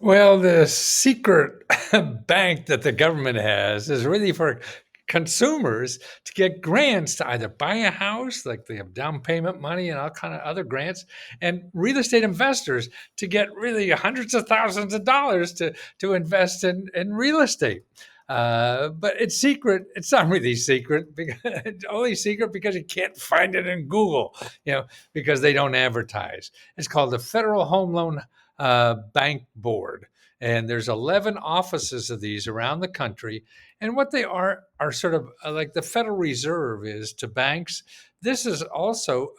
Well, the secret bank that the government has is really for consumers to get grants to either buy a house, like they have down payment money and all kind of other grants, and real estate investors to get really hundreds of thousands of dollars to invest in real estate. But it's secret. It's not really secret. Because, it's only secret because you can't find it in Google, because they don't advertise. It's called the Federal Home Loan Bank Board. And there's 11 offices of these around the country. And what they are sort of like the Federal Reserve is to banks. This is also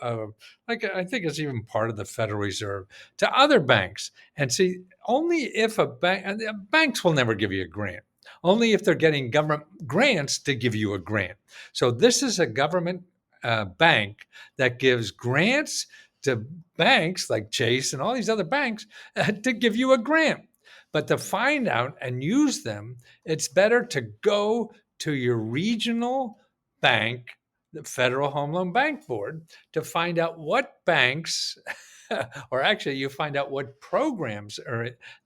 like I think it's even part of the Federal Reserve to other banks. And see, only if a bank, and banks will never give you a grant. Only if they're getting government grants to give you a grant. So this is a government bank that gives grants to banks like Chase and all these other banks to give you a grant. But to find out and use them, it's better to go to your regional bank, the Federal Home Loan Bank Board, to find out what banks, or actually, you find out what programs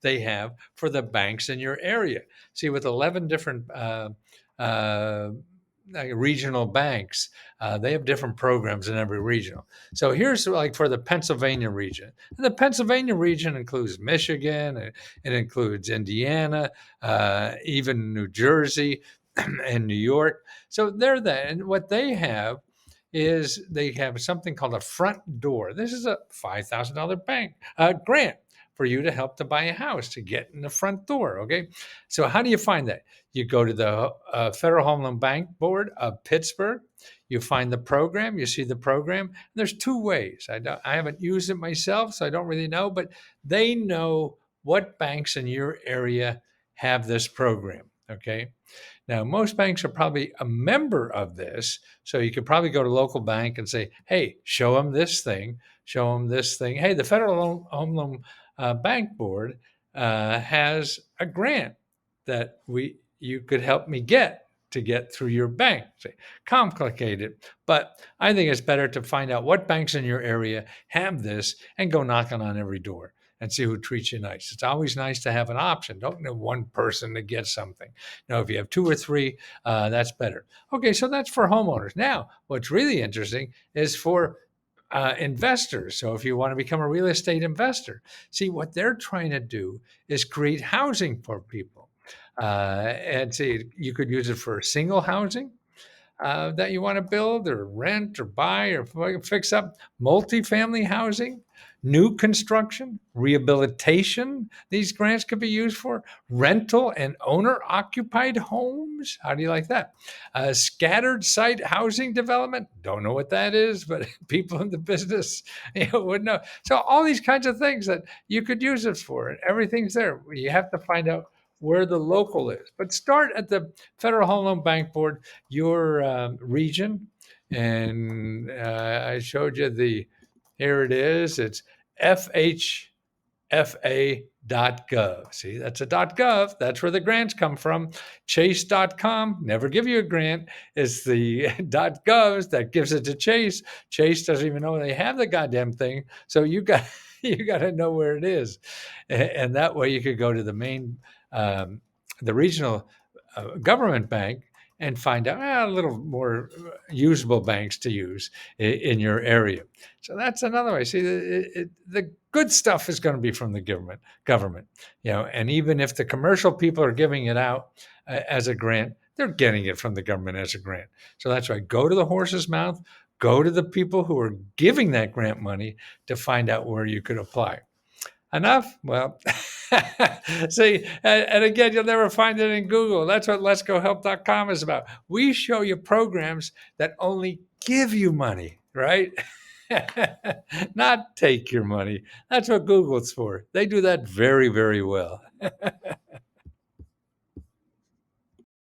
they have for the banks in your area. See, with 11 different uh, regional banks, they have different programs in every regional. So here's like for the Pennsylvania region. And the Pennsylvania region includes Michigan, it includes Indiana, even New Jersey and New York. So they're there. And what they have is they have something called a front door. This is a $5,000 bank grant for you to help to buy a house to get in the front door. Okay. So how do you find that? You go to the Federal Home Loan Bank Board of Pittsburgh. You find the program. You see the program. There's two ways. I haven't used it myself, so I don't really know, but they know what banks in your area have this program. Okay. Now, most banks are probably a member of this. So you could probably go to local bank and say, hey, show them this thing, show them this thing. Hey, the Home Loan Bank Board has a grant that you could help me get to get through your bank. Say, complicated, but I think it's better to find out what banks in your area have this and go knocking on every door and see who treats you nice. It's always nice to have an option. Don't know one person to get something. No, if you have two or three, that's better. Okay, so that's for homeowners. Now, what's really interesting is for investors. So if you want to become a real estate investor, see what they're trying to do is create housing for people. And see, you could use it for single housing that you want to build or rent or buy or fix up, multifamily housing, new construction, rehabilitation. These grants could be used for rental and owner occupied homes. How do you like that? Scattered site housing development. Don't know what that is, but people in the business would know. So all these kinds of things that you could use this for, and everything's there. You have to find out where the local is, but start at the Federal Home Loan Bank Board, your region. And I showed you here it is. It's FHFA.gov. See, that's a .gov. That's where the grants come from. Chase.com, never give you a grant. It's the .govs that gives it to Chase. Chase doesn't even know they have the goddamn thing. So you got to know where it is. And that way you could go to the main, the regional government bank and find out a little more usable banks to use in your area. So that's another way. See, the good stuff is going to be from the government, and even if the commercial people are giving it out as a grant, they're getting it from the government as a grant. So that's why go to the horse's mouth, go to the people who are giving that grant money to find out where you could apply. Enough? Well, see, and again, you'll never find it in Google. That's what letsgohelp.com is about. We show you programs that only give you money, right? Not take your money. That's what Google's for. They do that very, very well.